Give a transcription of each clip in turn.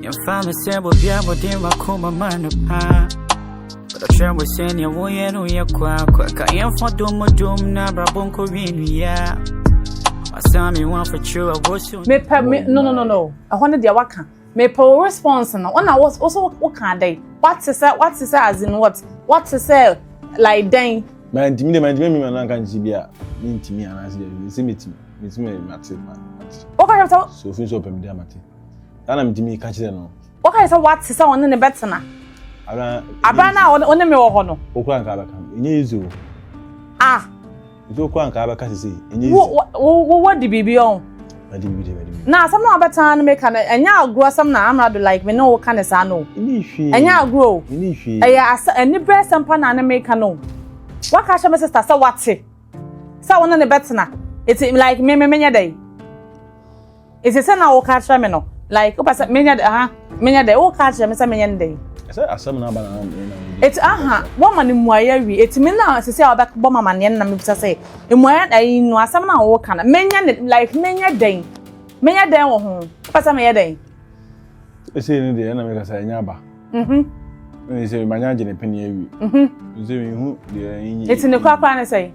Your family said we'll be able to come a man of pa. But I try with saying your way and your quack. I am for doom, nabra bonko in ya. I saw me one for sure. I was no. I wanted the waka. Me po response no. When I was also what can they? What to say as in what? What to say like then? Man, me man can see bia. Me and I see me Mate. Okay, so finish up me mate. And I'm Jimmy catch them. Okay, so what to say on the better na? Abana on me wo ho no. Okwa nka abaka. Enye izu. Ah. Izu okwa nka abaka sisi. Enye izu. What the bibi on? Na some no abeta na make na enya agro some na amrado like me no ka na sa no. Enya agro. Eya eni bre sempa na make no. What ka she me sister say what? Say one na better na. It's like me day. It's say na wo ka she me no. Like opa say menya day wo ka she me say menya day. Say asem na ba na. It's woman mu ayawi. It's me na say oba bo mama ne na me say. Emu aya dai no asem na wo ka na. Menya like menya day. Menya day wo ho. Opa say menya day. Say ni dey na me ka say nya ba. Me say manya je ne pani awi. Say me hu dey yin. It's ne kwa na say.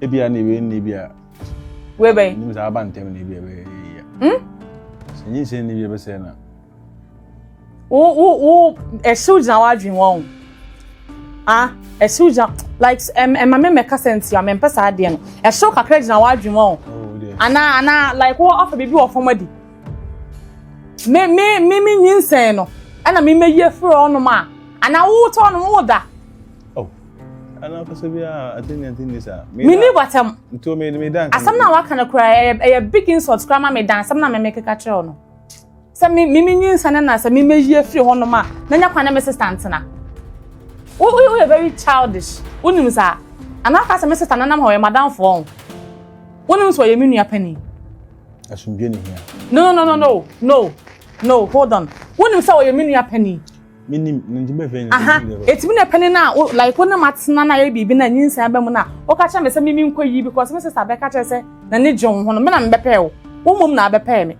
E bia na we ni bia. We be. Ni say aba ntem na bia be. Yin say ni bia be say na. A soldier wadwin won. A soldier like mama me ka sense am pesa ade no. A show kakra gina wadwin won. Ana like wo offer bibi wo fomadi. Me nyinsen no. Ana me ye free ono ma. Ana wo to no wo da. Oh. Ana pesa bia atini sa. Me ni watam. To me dan. Asam na waka na kura e big in subscriber me dan. Asam na me make ka kire ono. Say me nyinsan na say me ye free hono ma. Na nya kwana me sister ntina. We are very childish. Unim sa. Ana ka say me sister na nam ho e madam for. Unim so ye me nua pani. Asumbie ni hia. No, hold on. Unim sa ye me nua pani. Minim njibe fe ni. Eti me na pani na like wona matena na ye bibi na nyinsan ba mu na. O ka cha me say me nkoyi because me sister be ka cha say na ne jon ho no me na me bepe wo. Wo mom na bepe me.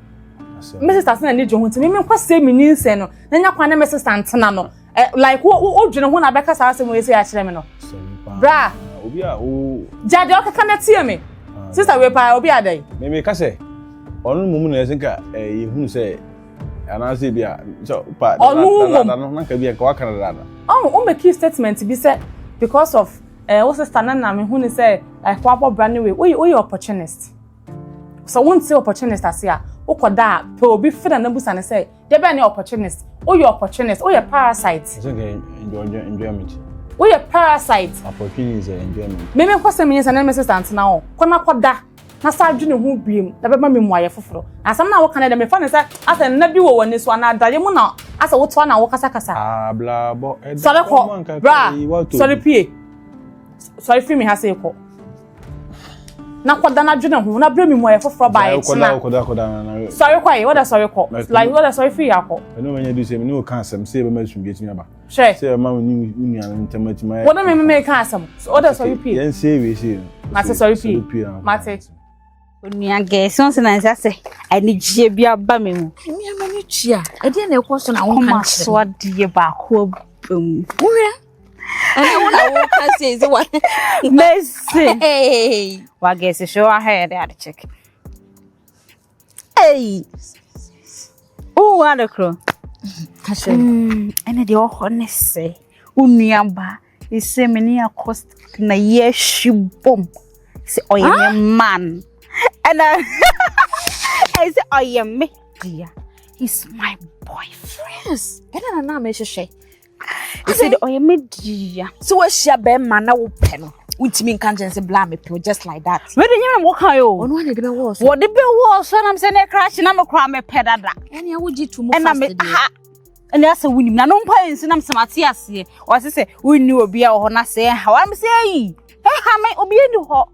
Me sister say na ne jon ho ti me kwase me nyinsan no. Na nya kwana me sister ntena no. Like wo dwene ho na be ka sa asem we say a kire me no. Bra. Obi a o Jade o ka na tie me. Sister we pa obi adai. Me ka say onu mumu na yesinka ye hunu say ana say bia so pa na ka bia ka wakana da. O make statement bi say because of wo sister na me hunu say like kwabo brand we we opportunist. So won't say opportunist as ya. Ukoda pe obi fida na busa ne say dey be any opportunist. You opportunist, you parasite. So enjoyment. You parasite. Opportunity is enjoyment. Me kwase me nsa na me sister na o. Kona koda na sa adwene ho biem. Da be ma me muaye foforo. Asam na wo kana da me fa ne say asa na bi wo woni so na adare mu na asa wo to na wo kasa kasa. Bla bo. Sorry ko. Bra. Sorry pie. Sorry free me ha say ko. Na koda na adwene ho na bre me muaye foforo ba ye china. Koda. Sorry kwai, what sorry ko. Like what sorry free yakọ. I know when you do say me no can some say be ma sum get me aba. Say ma uni an temati ma. What do me can some? What sorry pie. Yen say we say. Mate sorry pie. Mate. Onia gesi so na nsa say ani gie bia ba me mu. Me amani tua. E dey na ekwo so na won kan so de ba ko bam. Ura. Ana wona wo ka say is what. Messi. Hey. Wa gesi show ahead at check. Hey. Oh, what a crow. And the honest Uniamba is semenia cost na ye she bomb. Say, oh, yeah, man. And I say, oh, yeah, me, dear. He's my boyfriend. Yes. And then I make sure. He said, oh, yeah, me, dear. So, what's your bear man? Now, pen. Which mean can't just blame me, just like that. Where did you walk out? On one of the walls. What the bill was when I'm saying a crash and I'm a crime pedada. And I would you to move. And that's a winning. Now, no points in some Matias here. Or I say, we knew a beer or not say how I'm saying. How may I be in the hot?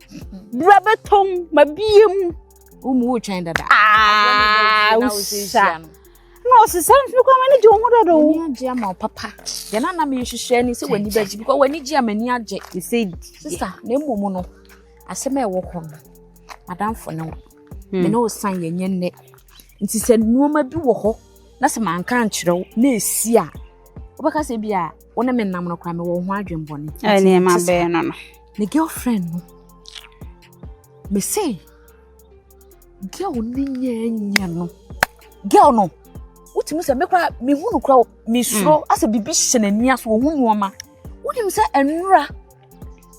Rubber tongue, my beam. Who chained that? No, sister, you come and do what I do. Papa. Then I know you should share any so when you bet because when you jam and you object, you say, sister, no mono. I say, may walk home. Madame for now. Me no sign your neck. And she said, no, my do na se man kan kyerɛw na esi a obeka se bia wona me nam no kra me wo ho adwembɔne ani ma be no ne girlfriend no me say girl ni nyanya no girl no wotimi se me kra me hu no kra me suro asa bibi hye n'ani aso wo hu nuoma wonim se enura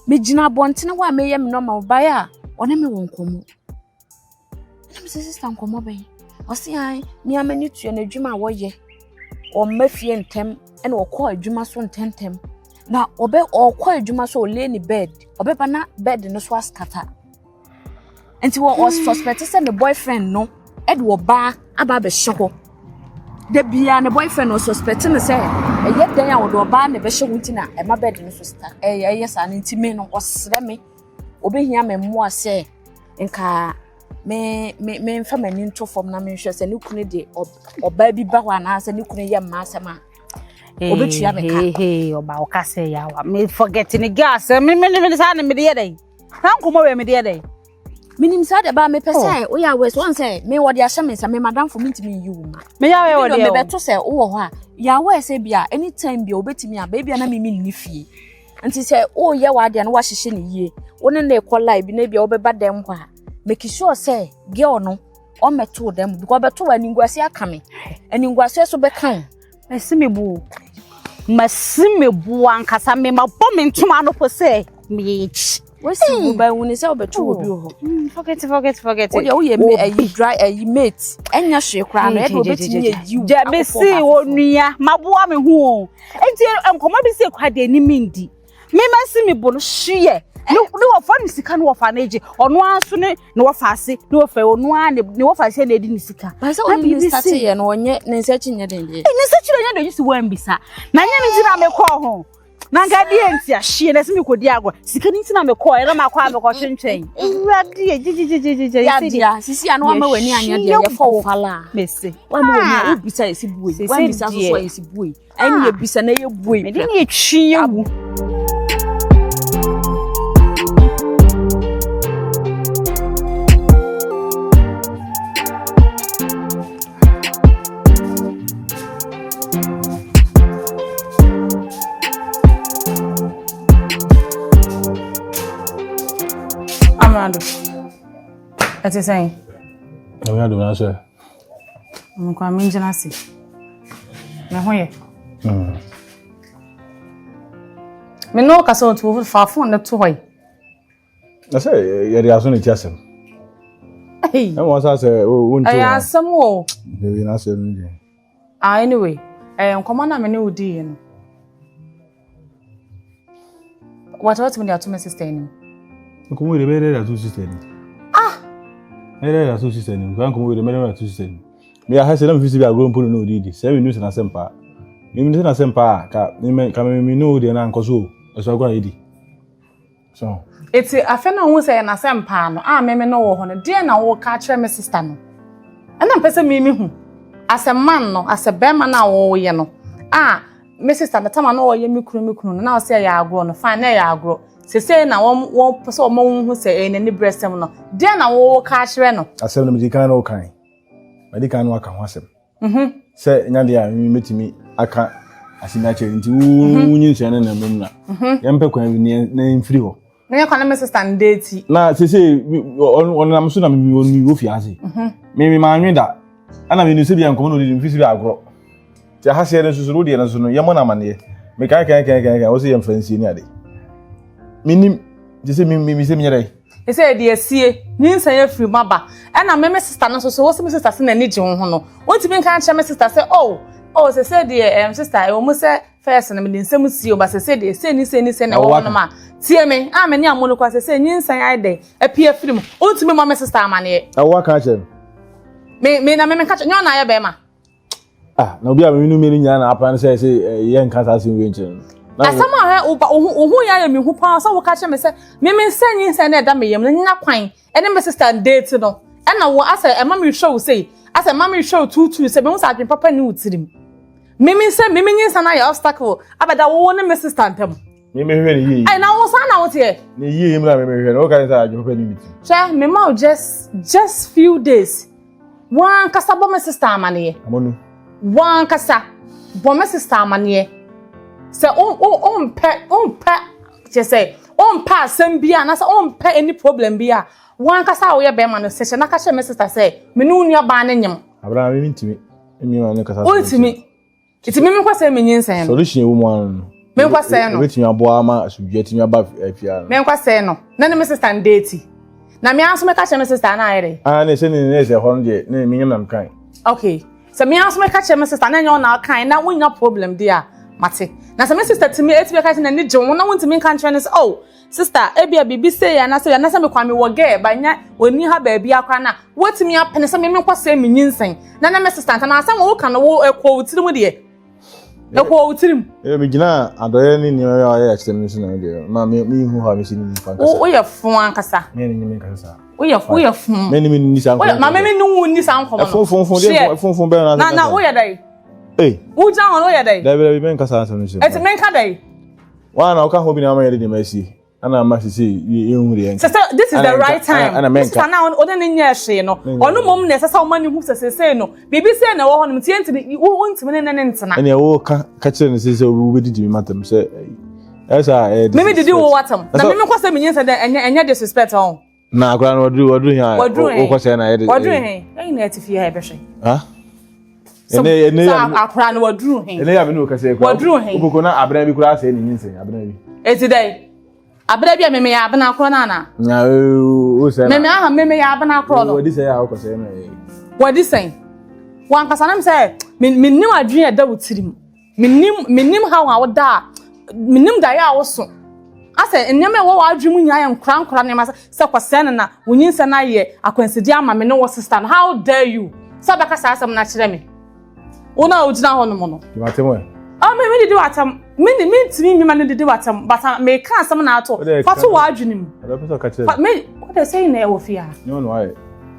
me gina bontene wa me ye me normal bai a one me won komo na me se sister nkomo ben o se ai me amani tue na adwuma wo ye o mafie ntem ena o kɔ adwuma so ntentem na obe o kɔ adwuma so o lay ni bed obe ba na bed no so askata enti wo suspect say the boyfriend no ed wo ba aba be hye the bia ne boyfriend no suspect me say eye dan a wo do ba ne be hye wunti na e ma bed no so sta yes an enti me no osre me obehia me mo ase nka me mfa mani nto fom na me hwe se ne kunu de oba bi ba wa na ase ne kunu ye ma asema obetua me ka oba o ka se ya wa me forget ni gas me sa ne me de dey han komo we me de dey minim sa de ba me pese o ya wes one say me wo de ahye me say me madam for me ntimi you ma me ya we wo de me beto say wo ho a ya wes say bia anytime bia obetimi a ba bia na me ni fie nti say o ye wa de na wa hyehye ne yie woni na ekola bi na bia obeba dem ho a make sure say girl no o meto dem because beto wa ningwase aka me aningwase so be kan masimebu ankasa me mabɔ me ntoma no po say me wesi bu ba woni say obeto obi ho forget o ye me ayi dry ayi mate enya hwe kra na e do betimi ayi ja be si onua maboa me hu enti enkomo bi se kwa de ni mindi me masimebu no hye ni wo fa ni sika no wo fa na eje ono anso ne wo fa ase ne wo fa ono an ne wo fa ase na edi ni sika ba se oni start ye no onye ne nsa chinye den de ni nsa chinye den yisi wan bisa na nya ni tina me kɔ ho na ngadi enti ahye na se me kodi agwa sika ni tina me kɔ era ma kɔ a me kɔ twentwen urade je ya dia sisi anu ama wani anya de ye fa wo fala mese wa ma wani a bisa esi buwe wa bisa so esi buwe ani ye bisa na ye buwe me ni etwi ye wu Ati saying, we are doing answer. I'm coming, Janasi. Me no castle to far from the toy. I say, you're asking it yourself. Hey, and once I say, oh, I ask some more. They will answer. Anyway, I am commander, my new deal. What else when you are to my sister? Come with the better two sisters. Era so sister ni kan come with the better two sisters. Me I say them fit be agro polo no didi. Say we news na sempa. Me news na sempa ka me no dey na nkoso. Eso agwa yidi. So it's afa na hu say na sempa no. Me no wo ho no. De na wo ka kire me sister no. E na pese me hu. As a man no, as a bema na wo ye no. Me sister na tama no wo ye me kunu na wo say ya agro no. Fine na ya agro. Se na wo so mo hu say na ni bresem no de na wo ka hire no asem na me kan no kan me kan no aka ho asem se nya de a me metimi aka asimi a chere nti wunyi nso na na mem na yempe kwan na mfiri ho me kwa na me sister ndeti na se on na so na me oni wo fi ase me ma anweda ana me no se bia nkomo no di mfiri agro ti ha se ne so de na so no yemo na mane me kan wo se yem fancy ni ade minim je se mi se mi nyere e se de asie nyinsa ya free maba e na me sister no so wo se me sister se na ni je ho no wonti bi kan kire me sister se se de sister e wo mo se first na me de nsem sie o ba se de se ni na wo no ma tie me me ni Amonu kwa se nyinsa ya de e pia free mo wonti me me sister amane awa ka kire me na me ka kire nyo na ya be ma na obi a me nu me ni nya na apan se ye nka sa se we nkire asama ha ohu ya me hu pa so wo ka che me se me nsanyi nsan na da me yem na kwan ene me sister date no e na wo asa e ma me show say asa ma me show tutu se me hu sa adwen papa ni utirim me nyi nsan na ya obstacle abada wo ne me sister ntam me hwe ni yi ai na wo sa na wo te ni yi him na me hwe no ka sa adwen papa ni utirim che me ma just few days one kasabo me sister amane Amonu one kasa bomb sister amane say on just say on pass sem bia na say on pay any problem bia one kasa wo ye be ma no se na ka she me sister say me no nua ba na nyem Abraham me ntimi emi ma ne kasa o ntimi itimi me kwase me nyinsen no solution wo mu an me kwase no betimi aboa ma asubje timi aba afia me kwase no na ne me sister ndeti na me aso me ka she me sister na ayere ne se ne se ho nje ne me nyam nam kan okay so me aso me ka she me sister na nya na kan na wonya problem dia mate na se me sister timi eti ka she na ni je won na wontimi kan try ne say oh sister ebia bibi say ya na say me kwa me wo ge ba nya oni ha ba bia kwa na wotimi apene se me kwase me nyinsen na me sister na asem wo kan wo ekwo wutiri mu de ekwo wutirim me gina adoye ni ni ya extend so na de ma me hu ha me sini fan kasa wo ye fun ankasa me ni me kasa wo ye fun me ni ni san ko ma me ni wu ni san ko no fun be na wo ye dai wo jan wo ye dai da be me kasa san so eti men ka dai wa na o ka ho bi na ma ye de masi ana ma sisi ehuri so this is the right time this na odeni nya hwe no onu mom na sesa o mani hu sese no bibi se na wo ho no tienti wo ntimi ne ntina ene wo ka kire ne sese wo bedidi mi matam se esa me didi wo watam na me kwase me nyensa de enya disrespect on na akura no wadu hia wo kwase na yede wadu hia ai na atifi ha behwe ha ene akura no wadu hia ene ya me no kase akura ukoko na abran bi kura se ni nyensa abran bi eti dai abra bia meme ya abna akro na na na o se meme aha meme ya abna akro no wadi se ya ko se na wadi sen wan kasa na me se minnim adwen ada wutirim minnim ha wa woda minnim da ya woso ase ennyame wo wa adwum nya ya nkran ne ma se kwase na wonyinse na ye akwansidi ama me ne wo sister how dare you sabaka sa asem na kire me wona ojina ho no mo no matemo me didi watam me ntimi mi ma no didi watam but me ka asem na ato fato wa adwenim me what they say na wo fia no no why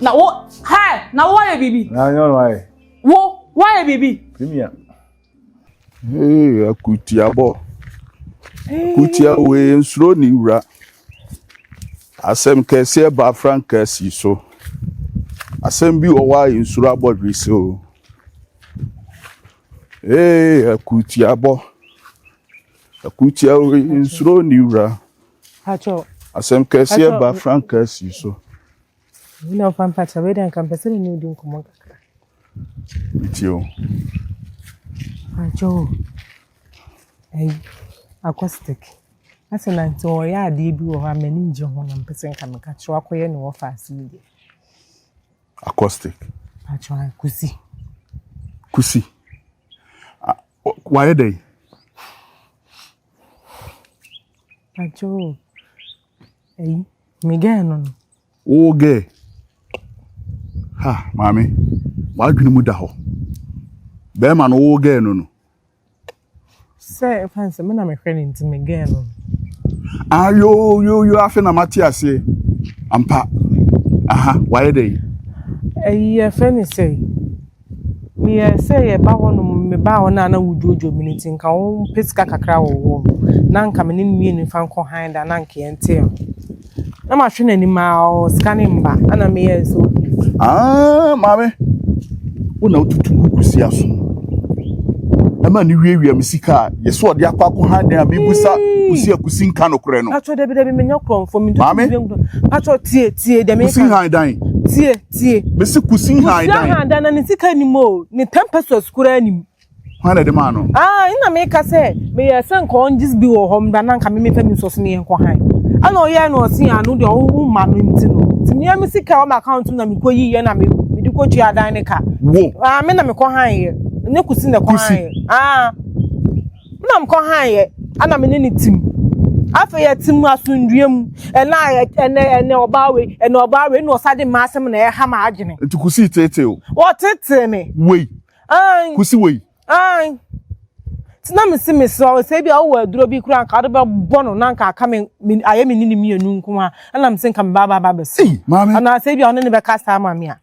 na wo ha na wo ya bibi na no why wo why bibi premier akutiabo kutia we nsuro ni wura asem kese ba frankasi so asem bi owa nsuro abodri so akutiabo akutia we nsuro ni wura hacho asem kese ba frankasi so you know fan patcha we dan kan person ni udin komo kakra tio hacho acoustic asena nto ya ade bi wo ha mani nje ho na mpese kan ka kire akoye ne wo fa asidi acoustic hacho kusi why dey hacho miguel no oge ha mami wadwene mu da ho be ma no oge no say fancy me na me hwe nti miguel no yo afi na matiase ampa aha why dey feni say me say e ba hono me ba hono na wujojo minute nka won pesika kakra wo na nka me ni mi fa nko handa na nka ente na ma hwe nani ma scanning ba ana me yes mame una ututu kukusi aso ama ni wiewia misika yeso de akwa handa a bibusa kusi nka no kore no acho de me nya kronfo mi acho tie de me kusi handan tie mesi kusi handan na ni sika ni mo ni 10 pesos kura ni hana de ma no ina me ka se me yesen ko onjis bi wo hom da na nka me fa mi so ne nko han ana o ye no si anu de o ma no nti no ti me sika o ma account na me ko yi ye na me di ko tu adan ne ka wo me na me ko han ye ne kusi ne ko han ye na me ko han ye ana me ne ni tim afa ye tim asunduem ene obawe no sade masem na ye ha ma agene nti kusi tete o tete me wei kusi wei tina me so say bia wo aduro bi kura nka do be bono na nka aka me aye me ni mienu nko ha ana me senka me ba be so ana say bia ono ne be kasa ma me a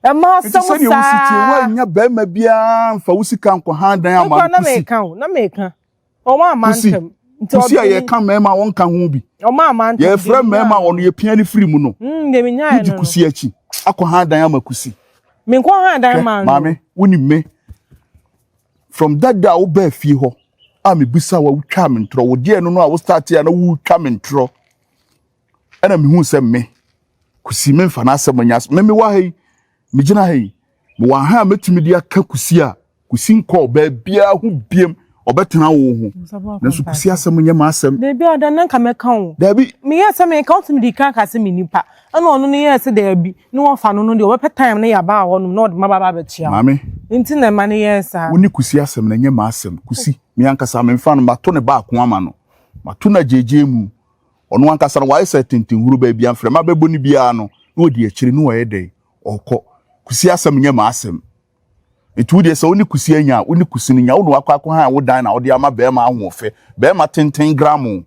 e ma so sa se wusi tie wa nya ba ma bia mfa wusi kan ko handan ama kusi na me kan o ma mantem kusi aye kan mema won kan ho bi o ma mantem ye fra mema ono ye pia ni free mu no de me nya no kusi achi akọ handan ama kusi me ko handan ma mame woni me from that day wo ba fie ho a me bisa wa wutwa me ntro wo de no a wo start ya na wutwa me ntro ana me hu se me kusi me mfa na asem nya me wa hei me gina hei me wa ha metimi dia ka kusi a kusi nko ba bia hu biem obetena wo hu na so kusi asem nya ma asem da bia da nan ka me kan da bi me yes me count me di kan ka se me nipa ana ono ne yes da bi no wo fa no de obepɛ time ne ya ba ho no na ma ba chia mame nti na ma ne yes ha woni kusi asem na nya ma asem kusi me ankasa me mfa no mato ne ba ko ama no mato na jeje mu ono ankasa no wa isa tintin huru ba bia mfrɛ ma bebo ni bia no na odi akiri no ye dey okɔ kusi asem nya ma asem etu de se woni kusi anya woni kusi nya wo no akwa ha wo dan na wo de ama be ma ahofe be ma tintin gram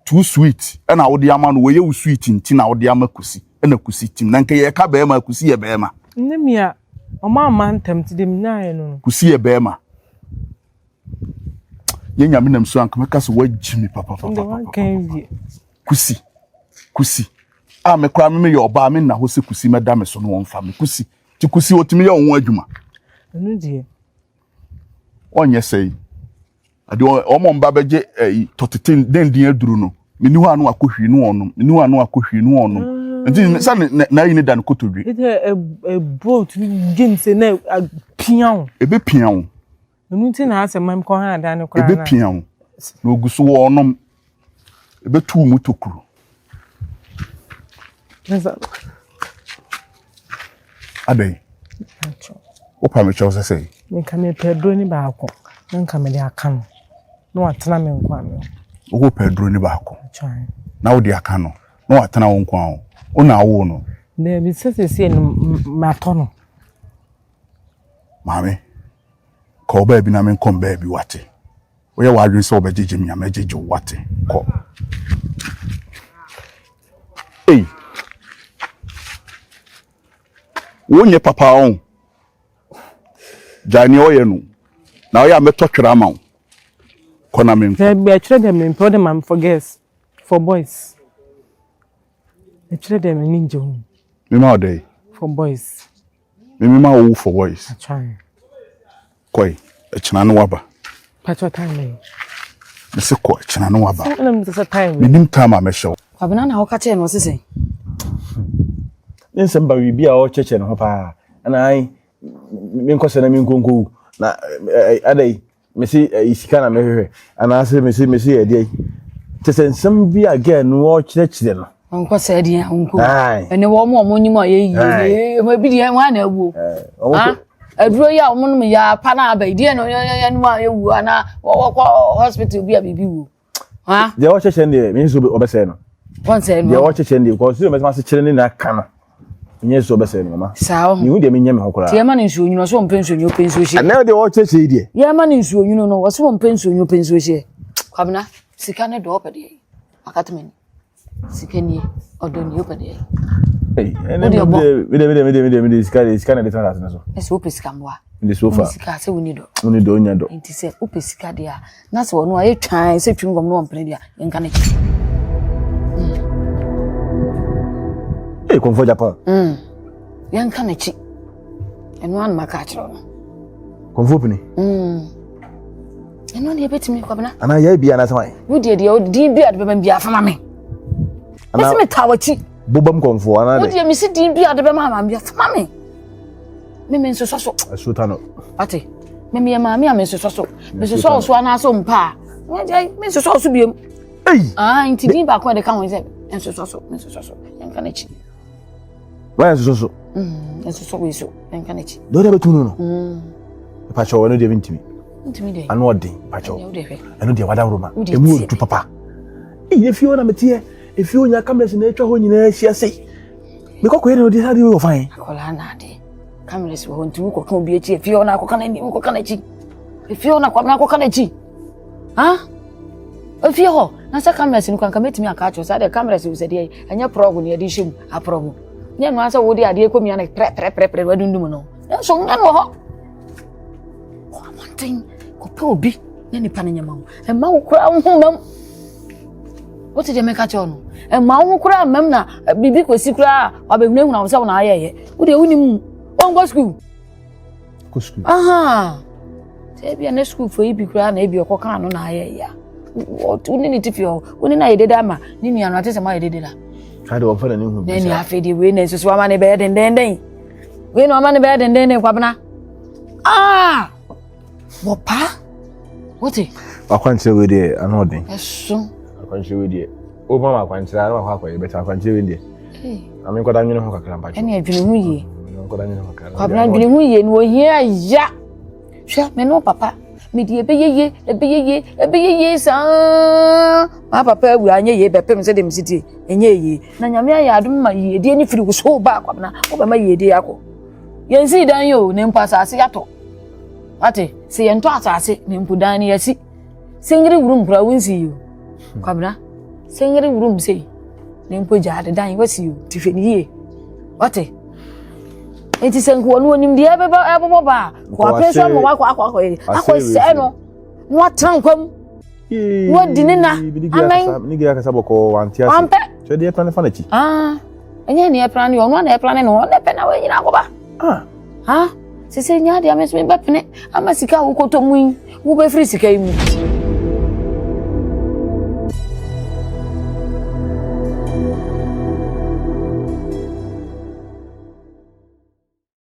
too sweet na wo de ama no wo ye wo sweet nti na wo de ama kusi na kusi tim na nke ye ka be ma kusi ye be ma nemia o ma man tem ti dem na ye no kusi ye be ma ye nya me nam so anka meka so wagimi papa kusi a me kra me ye oba me na ho se kusi me da me so no won fa me kusi ti kusi otimi ye won adwuma enu die onye sei ade o mo mba beje totetin den din aduru no me ni ho anu akohwi no onum me ni ho anu akohwi no onum nti sa na yi ne dan kotodwe it a boat game se na pian ebe pian enu nti na ase mam ko ha dan kra na ebe pian na oguso wo onum ebe tu mu tokuru adai opa me choose say me ka me pedro ni ba ko nka me de aka no na watena me nkwa me o pedro ni ba ko na wo de aka no na watena wo nkwa o o na wo no na bi sese no mato no mame ko ba bi na me nkom ba bi wate o ye wa adwen se obejeje me amejeje wate ko wonye papa on jani oye no na oya meto twera ma on kona me be actually dem employ them am for girls for boys actually dem ninja me ma odey for boys me ma wo for boys try koi echina no waba patcho time me se ko echina no waba na me se time me nim time ma show abana na ho ka che no sese nsem ba wi bia o cheche no pa na ai me nkose na me nkonko na adai me si Sika na me hwehwe ana se me si edi tese nsem bia ge no o chire no onko se edi onko ene wo mo nyimo ayi ma bi di wa na awu ha aduro ya mo no ya pa na aba di no ya no awu ana wo hospital bia bibi wu ha je o cheche ndi me nso obese no won se no je o cheche ndi ko so me ma se chire ni na ka no nye so be say no mama sao ni hu de me nyame hokora tie ma ni nsuo nyuno so mpensuo nyo pensuo hye na de wo cheche die ya ma ni nsuo nyuno no wo so mpensuo nyo pensuo hye kwabna Sika ne do opede akatmen Sika ni odo ni opede me de Sika na de tan as na so ese o pesika mwa in the sofa Sika se woni do nya do enti se o pesika dia na se wono aye twan se twingom no ompene dia yenka ne chi konfo Japan yenka ne chi eno an maka chiro konfo pini eno ne betimi kwabna ana ya bia na samai wudi de di bia de be bia fama me ana me tawachi bobam konfo ana de wudi mi si di bia de be mama bia fama me me nso so asutano ate me ye mama me nso so me so so ana so mpa me nso so biem nti di ba ko de kan won se nso so me nso so yenka ne chi why so nso so we so yenka ne chi do de betunu no pa cho wono de bintimi ntimi de anu odi pa cho anu de wada roma emu tu papa e fi ona metie e fi onya cameras na etwa ho nyina ahia sei me kokko ere odi sade wo fan akola na de cameras wo ntu ko kan bi echi e fi ona akoka na ni ko kan echi e fi ona kwa na akoka na echi ha e fi ho na sa cameras ni kwanka metimi aka cho sa de cameras wo se de anya prog ni edi shim a prog nya no asa wo de ade ko mi ana pre wadundum no so ngan wo ho Thing ko pe obi na nipa na nyama e ma wo kura wo mam what did you make a chono e ma wo kura mam na bibi ko si kura abehunu na wo se wo na ayeye wo de wonim won go school ko school aha Say be na school for ibi kura na ebi okoka no na aye ya. Uni ni tifio, uni na yededa ma, ni nua no atese ma yededa. Ka de ofana ni hu bi. Ni afedi we na so ama ne be den. We no ama ne be den kwabena. Ah! Wopa? What it? Akwanche we dey anodin. Eso. Akwanche we dey. O mama akwanche na akwa e beta akwanche we dey. Ami nkoda nwene ho kakra mpa. Ene adwene hu ye. Nkoda nwene ho kakra. Kwabena adwene hu ye no hia ya. Hwe me no papa. Me di ebeyeye sa. Ma papa awu anye ye bepem se dem siti. Enye ye. Na nyame ya adom ma ye de ni firi wo so ba kwabena. Wo ba ma ye de akọ. Yensi dan yo ne mpa asase yato. Ate se yento asase ne mpu dan ne yasi. Singiri wurum kura wunsi yo. Kwabena. Singiri wurum sei. Ne mpu jaade dan wasi yo. Tifeni ye. Ate. Enti senko no onim de ebeba ba. Ko apesa mo akọ se no. No atrankwam. Wo dinina. Amen. Ni ge akasa boko wantia. Ampe. So de plan fa na chi. Enye ne plan yo no na plan no na pe na we nyina akoba. Ha? Sese nya de ameso me bepene ama sika wo kotomu wo be free sika yi mu.